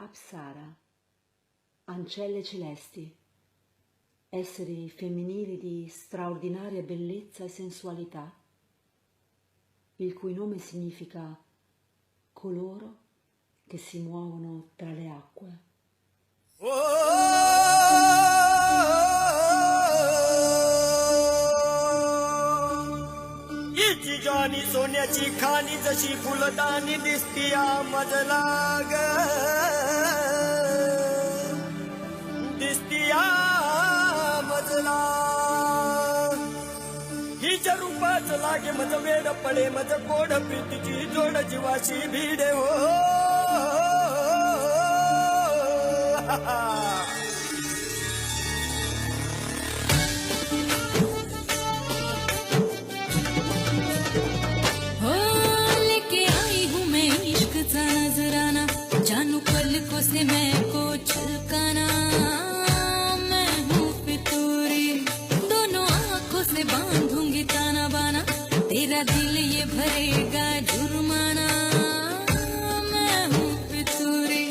Apsara, ancelle celesti, esseri femminili di straordinaria bellezza e sensualità, il cui nome significa coloro che si muovono tra le acque. हिची जानी सोन्याची खाणी जशी फुलदाणी दिसतीया मजला ग दिसतीया मजला हिच्या रूपाच लागे मज वेड पडे मज गोड प्रीतीची जोड जीवाशी भिडे हो जानू पलकों से मैं को छलकाना मैं हूँ फितूरी दोनों आँखों से बांधूंगी ताना बाना तेरा दिल ये भरेगा जुर्माना मैं हूँ फितूरी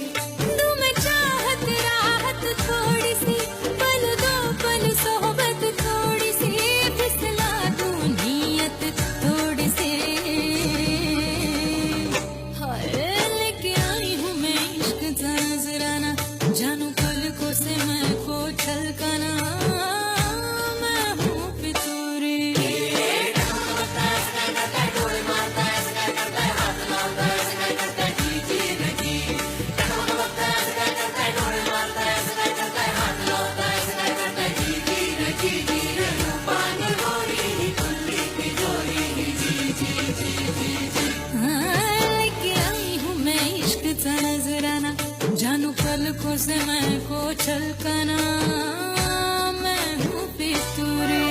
तू में चाहत राहत थोड़ी सी पल दो पल सोहबत थोड़ी सी फिसला दूं नीयत थोड़ी सी जानू पलकों से मैं को छलकाना मैं हूँ फितूरी लेके आई हूँ मैं इश्क का नजराना जानू पलकों से मैं को छलकाना मैं हूँ फितूरी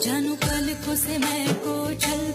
जानू पलकों से मैं को छल